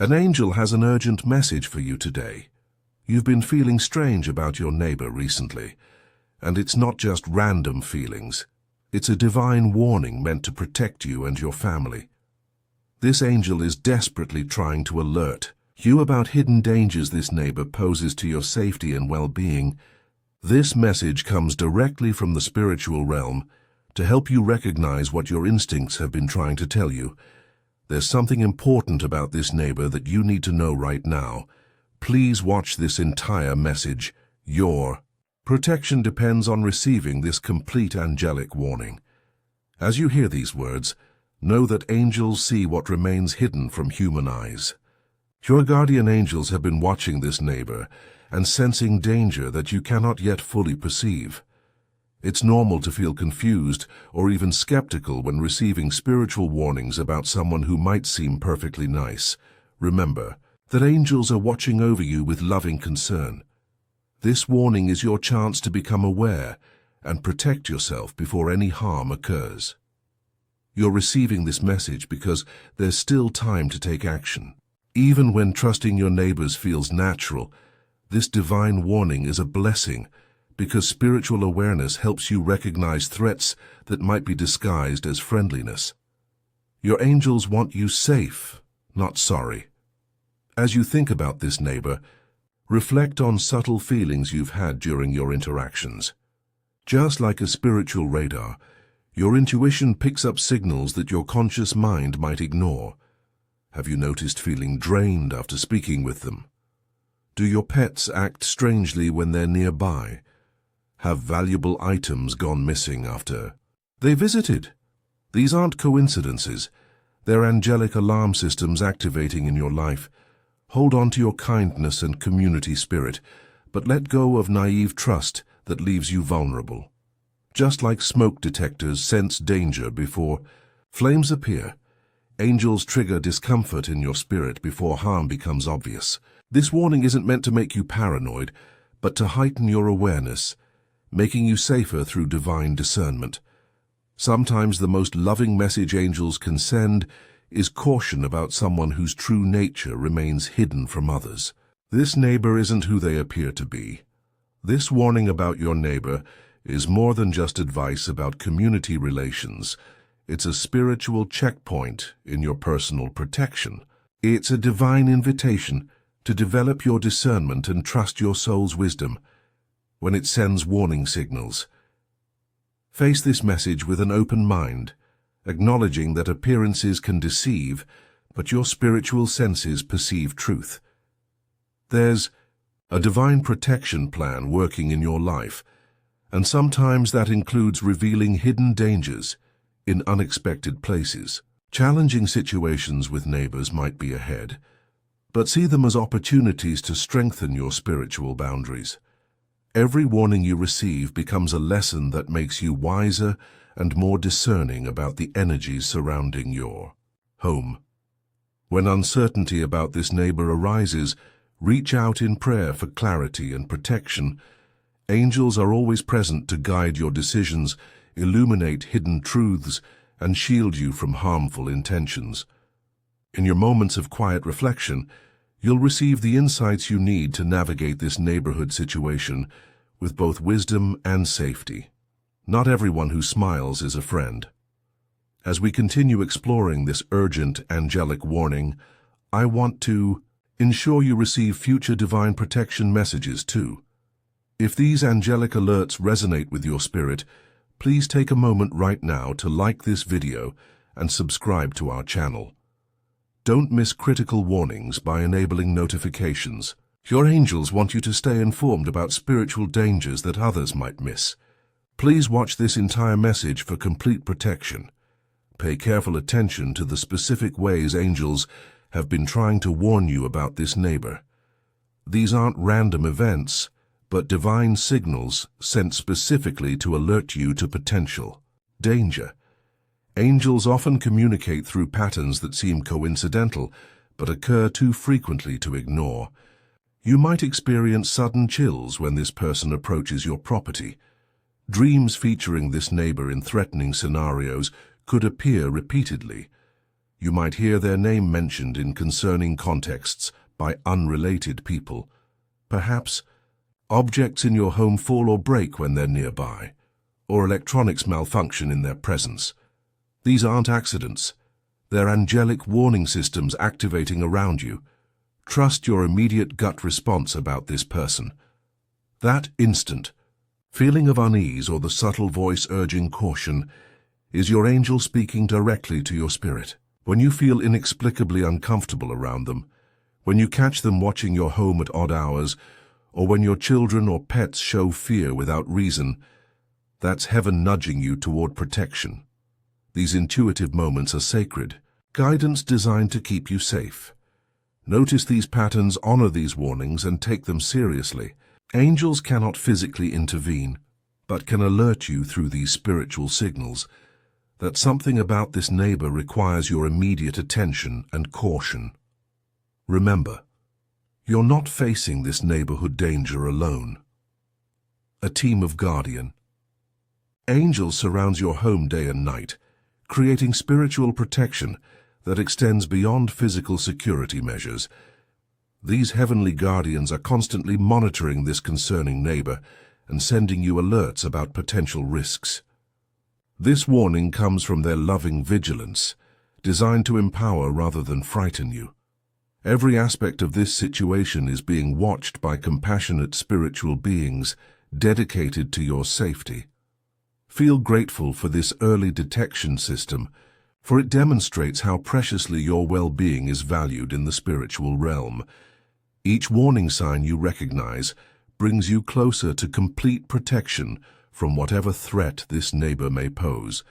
An angel has an urgent message for you today. You've been feeling strange about your neighbor recently, and it's not just random feelings. It's a divine warning meant to protect you and your family. This angel is desperately trying to alert you about hidden dangers this neighbor poses to your safety and well-being. This message comes directly from the spiritual realm to help you recognize what your instincts have been trying to tell you. There's something important about this neighbor that you need to know right now. Please watch this entire message. Your protection depends on receiving this complete angelic warning. As you hear these words, know that angels see what remains hidden from human eyes. Your guardian angels have been watching this neighbor and sensing danger that you cannot yet fully perceive. It's normal to feel confused or even skeptical when receiving spiritual warnings about someone who might seem perfectly nice. Remember that angels are watching over you with loving concern. This warning is your chance to become aware and protect yourself before any harm occurs. You're receiving this message because there's still time to take action. Even when trusting your neighbors feels natural, this divine warning is a blessing because spiritual awareness helps you recognize threats that might be disguised as friendliness. Your angels want you safe, not sorry. As you think about this neighbor, reflect on subtle feelings you've had during your interactions. Just like a spiritual radar, your intuition picks up signals that your conscious mind might ignore. Have you noticed feeling drained after speaking with them? Do your pets act strangely when they're nearby? Have valuable items gone missing after they visited? These aren't coincidences. They're angelic alarm systems activating in your life. Hold on to your kindness and community spirit, but let go of naive trust that leaves you vulnerable. Just like smoke detectors sense danger before flames appear, angels trigger discomfort in your spirit before harm becomes obvious. This warning isn't meant to make you paranoid, but to heighten your awareness, making you safer through divine discernment. Sometimes the most loving message angels can send is caution about someone whose true nature remains hidden from others. This neighbor isn't who they appear to be. This warning about your neighbor is more than just advice about community relations. It's a spiritual checkpoint in your personal protection. It's a divine invitation to develop your discernment and trust your soul's wisdom when it sends warning signals. Face this message with an open mind, acknowledging that appearances can deceive, but your spiritual senses perceive truth. There's a divine protection plan working in your life, and sometimes that includes revealing hidden dangers in unexpected places. Challenging situations with neighbors might be ahead, but see them as opportunities to strengthen your spiritual boundaries. Every warning you receive becomes a lesson that makes you wiser and more discerning about the energies surrounding your home. When uncertainty about this neighbor arises, reach out in prayer for clarity and protection. Angels are always present to guide your decisions, illuminate hidden truths, and shield you from harmful intentions. In your moments of quiet reflection, you'll receive the insights you need to navigate this neighborhood situation with both wisdom and safety. Not everyone who smiles is a friend. As we continue exploring this urgent angelic warning, I want to ensure you receive future divine protection messages too. If these angelic alerts resonate with your spirit, please take a moment right now to like this video and subscribe to our channel. Don't miss critical warnings by enabling notifications. Your angels want you to stay informed about spiritual dangers that others might miss. Please watch this entire message for complete protection. Pay careful attention to the specific ways angels have been trying to warn you about this neighbor. These aren't random events, but divine signals sent specifically to alert you to potential danger. Angels often communicate through patterns that seem coincidental, but occur too frequently to ignore. You might experience sudden chills when this person approaches your property. Dreams featuring this neighbor in threatening scenarios could appear repeatedly. You might hear their name mentioned in concerning contexts by unrelated people. Perhaps objects in your home fall or break when they're nearby, or electronics malfunction in their presence. These aren't accidents. They're angelic warning systems activating around you. Trust your immediate gut response about this person. That instant feeling of unease or the subtle voice urging caution is your angel speaking directly to your spirit. When you feel inexplicably uncomfortable around them, when you catch them watching your home at odd hours, or when your children or pets show fear without reason, that's heaven nudging you toward protection. These intuitive moments are sacred, guidance designed to keep you safe. Notice these patterns, honor these warnings, and take them seriously. Angels cannot physically intervene, but can alert you through these spiritual signals that something about this neighbor requires your immediate attention and caution. Remember, you're not facing this neighborhood danger alone. A team of guardian angels surrounds your home day and night, creating spiritual protection that extends beyond physical security measures. These heavenly guardians are constantly monitoring this concerning neighbor and sending you alerts about potential risks. This warning comes from their loving vigilance, designed to empower rather than frighten you. Every aspect of this situation is being watched by compassionate spiritual beings dedicated to your safety. Feel grateful for this early detection system, for it demonstrates how preciously your well-being is valued in the spiritual realm. Each warning sign you recognize brings you closer to complete protection from whatever threat this neighbor may pose.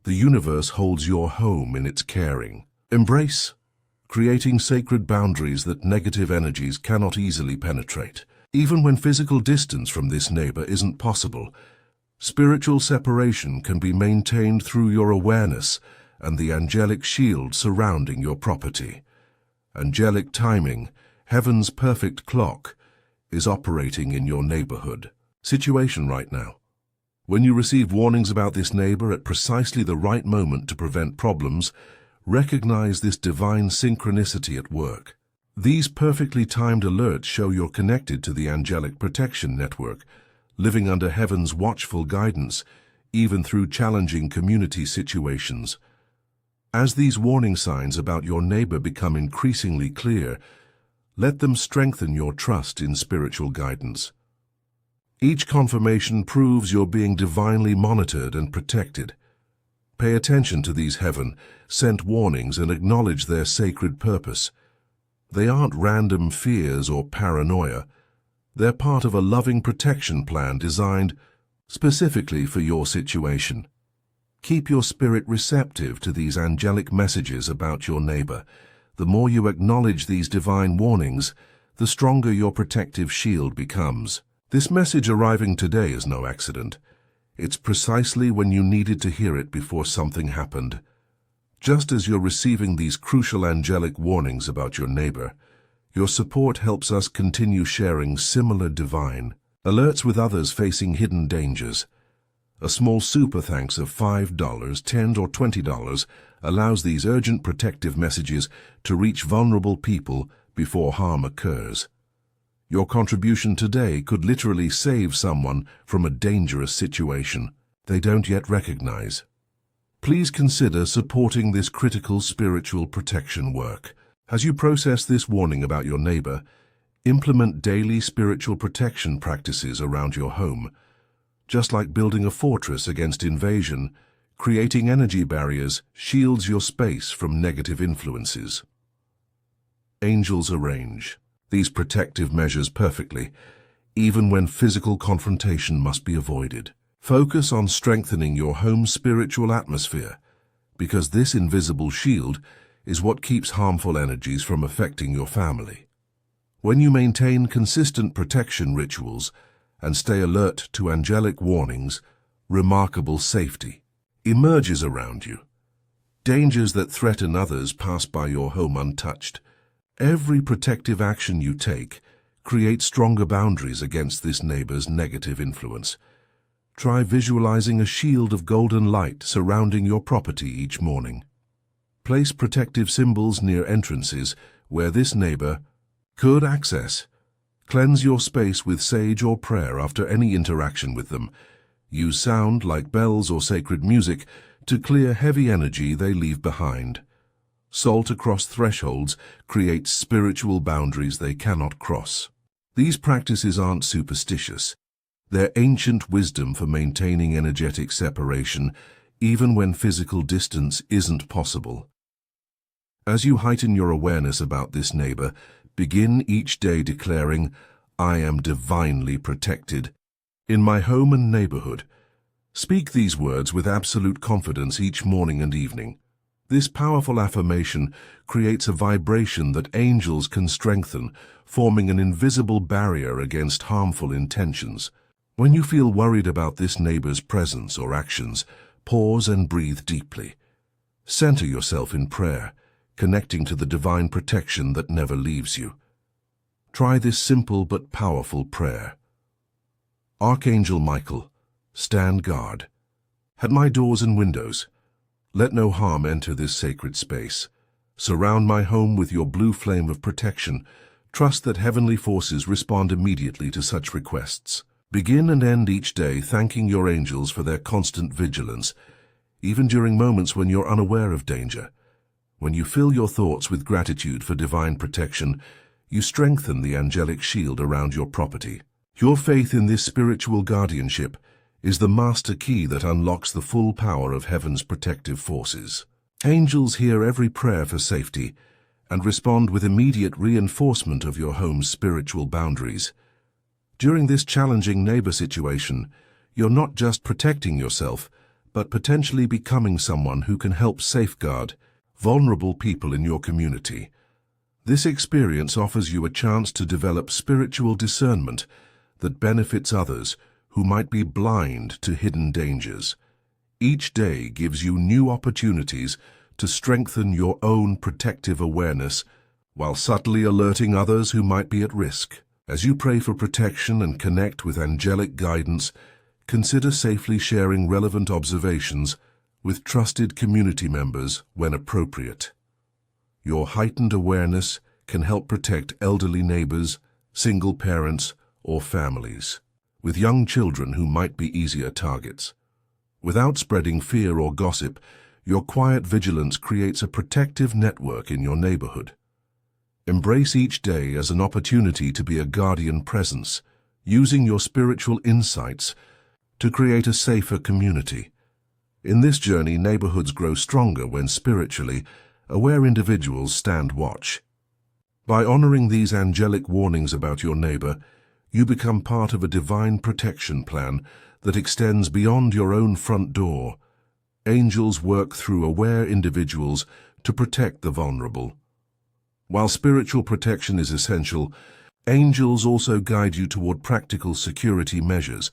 The universe holds your home in its caring. Embrace, creating sacred boundaries that negative energies cannot easily penetrate. Even when physical distance from this neighbor isn't possible, spiritual separation can be maintained through your awareness and the angelic shield surrounding your property. Angelic timing, heaven's perfect clock, is operating in your neighborhood. Situation right now. When you receive warnings about this neighbor at precisely the right moment to prevent problems, recognize this divine synchronicity at work. These perfectly timed alerts show you're connected to the angelic protection network, living under heaven's watchful guidance, even through challenging community situations. As these warning signs about your neighbor become increasingly clear, let them strengthen your trust in spiritual guidance. Each confirmation proves you're being divinely monitored and protected. Pay attention to these heaven-sent warnings and acknowledge their sacred purpose. They aren't random fears or paranoia. They're part of a loving protection plan designed specifically for your situation. Keep your spirit receptive to these angelic messages about your neighbor. The more you acknowledge these divine warnings, the stronger your protective shield becomes. This message arriving today is no accident. It's precisely when you needed to hear it before something happened. Just as you're receiving these crucial angelic warnings about your neighbor, your support helps us continue sharing similar divine alerts with others facing hidden dangers. A small super thanks of $5, $10, or $20 allows these urgent protective messages to reach vulnerable people before harm occurs. Your contribution today could literally save someone from a dangerous situation they don't yet recognize. Please consider supporting this critical spiritual protection work. As you process this warning about your neighbor, implement daily spiritual protection practices around your home. Just like building a fortress against invasion, creating energy barriers shields your space from negative influences. Angels arrange these protective measures perfectly, even when physical confrontation must be avoided. Focus on strengthening your home's spiritual atmosphere, because this invisible shield is what keeps harmful energies from affecting your family. When you maintain consistent protection rituals and stay alert to angelic warnings, remarkable safety emerges around you. Dangers that threaten others pass by your home untouched. Every protective action you take creates stronger boundaries against this neighbor's negative influence. Try visualizing a shield of golden light surrounding your property each morning. Place protective symbols near entrances where this neighbor could access. Cleanse your space with sage or prayer after any interaction with them. Use sound like bells or sacred music to clear heavy energy they leave behind. Salt across thresholds creates spiritual boundaries they cannot cross. These practices aren't superstitious. They're ancient wisdom for maintaining energetic separation, even when physical distance isn't possible. As you heighten your awareness about this neighbor, begin each day declaring, "I am divinely protected in my home and neighborhood." Speak these words with absolute confidence each morning and evening. This powerful affirmation creates a vibration that angels can strengthen, forming an invisible barrier against harmful intentions. When you feel worried about this neighbor's presence or actions, pause and breathe deeply. Center yourself in prayer, connecting to the divine protection that never leaves you. Try this simple but powerful prayer. Archangel Michael, stand guard at my doors and windows. Let no harm enter this sacred space. Surround my home with your blue flame of protection. Trust that heavenly forces respond immediately to such requests. Begin and end each day thanking your angels for their constant vigilance, even during moments when you're unaware of danger. When you fill your thoughts with gratitude for divine protection, you strengthen the angelic shield around your property. Your faith in this spiritual guardianship is the master key that unlocks the full power of heaven's protective forces. Angels hear every prayer for safety and respond with immediate reinforcement of your home's spiritual boundaries. During this challenging neighbor situation, you're not just protecting yourself, but potentially becoming someone who can help safeguard vulnerable people in your community. This experience offers you a chance to develop spiritual discernment that benefits others who might be blind to hidden dangers. Each day gives you new opportunities to strengthen your own protective awareness while subtly alerting others who might be at risk. As you pray for protection and connect with angelic guidance, consider safely sharing relevant observations with trusted community members when appropriate. Your heightened awareness can help protect elderly neighbors, single parents, or families with young children who might be easier targets. Without spreading fear or gossip, your quiet vigilance creates a protective network in your neighborhood. Embrace each day as an opportunity to be a guardian presence, using your spiritual insights to create a safer community. In this journey, neighborhoods grow stronger when spiritually aware individuals stand watch. By honoring these angelic warnings about your neighbor, you become part of a divine protection plan that extends beyond your own front door. Angels work through aware individuals to protect the vulnerable. While spiritual protection is essential, angels also guide you toward practical security measures.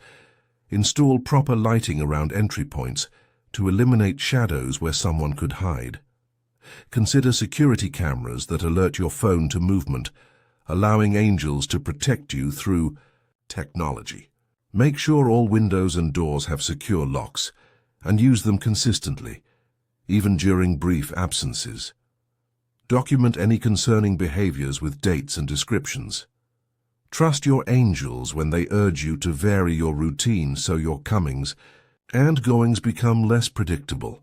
Install proper lighting around entry points to eliminate shadows where someone could hide. Consider security cameras that alert your phone to movement, allowing angels to protect you through technology. Make sure all windows and doors have secure locks and use them consistently, even during brief absences. Document any concerning behaviors with dates and descriptions. Trust your angels when they urge you to vary your routine so your comings and goings become less predictable.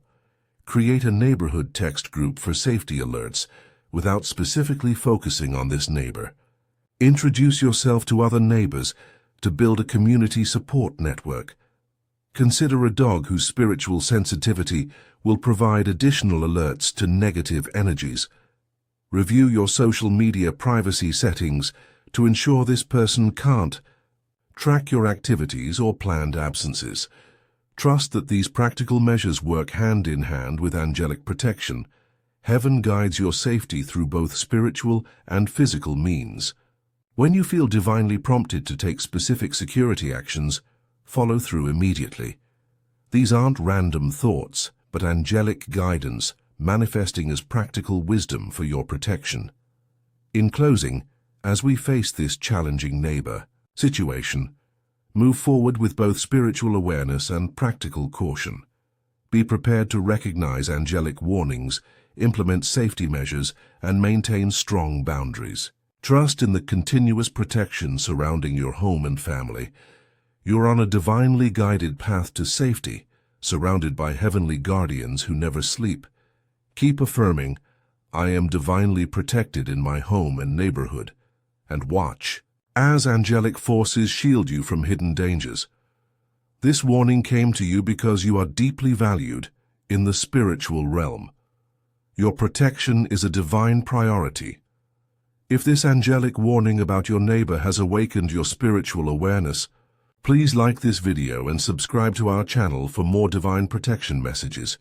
Create a neighborhood text group for safety alerts without specifically focusing on this neighbor. Introduce yourself to other neighbors to build a community support network. Consider a dog whose spiritual sensitivity will provide additional alerts to negative energies. Review your social media privacy settings to ensure this person can't track your activities or planned absences. Trust that these practical measures work hand in hand with angelic protection. Heaven guides your safety through both spiritual and physical means. When you feel divinely prompted to take specific security actions, follow through immediately. These aren't random thoughts, but angelic guidance manifesting as practical wisdom for your protection. In closing, as we face this challenging neighbor situation, move forward with both spiritual awareness and practical caution. Be prepared to recognize angelic warnings implement safety measures, and maintain strong boundaries. Trust in the continuous protection surrounding your home and family. You're on a divinely guided path to safety, surrounded by heavenly guardians who never sleep. Keep affirming, "I am divinely protected in my home and neighborhood," and watch as angelic forces shield you from hidden dangers. This warning came to you because you are deeply valued in the spiritual realm. Your protection is a divine priority. If this angelic warning about your neighbor has awakened your spiritual awareness, please like this video and subscribe to our channel for more divine protection messages.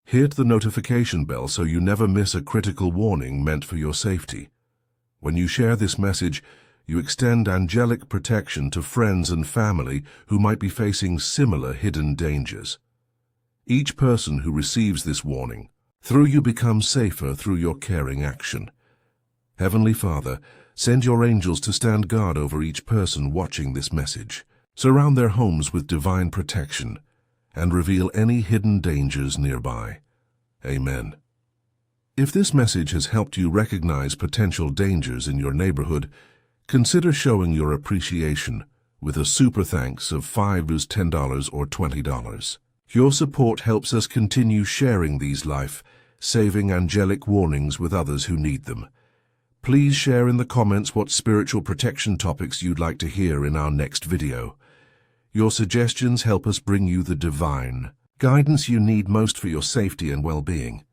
Hit the notification bell so you never miss a critical warning meant for your safety. When you share this message, you extend angelic protection to friends and family who might be facing similar hidden dangers. Each person who receives this warning, through you becomes safer through your caring action. Heavenly Father, send your angels to stand guard over each person watching this message. Surround their homes with divine protection and reveal any hidden dangers nearby. Amen. If this message has helped you recognize potential dangers in your neighborhood, consider showing your appreciation with a super thanks of $5, $10, or $20. Your support helps us continue sharing these life-saving angelic warnings with others who need them. Please share in the comments what spiritual protection topics you'd like to hear in our next video. Your suggestions help us bring you the divine guidance you need most for your safety and well-being.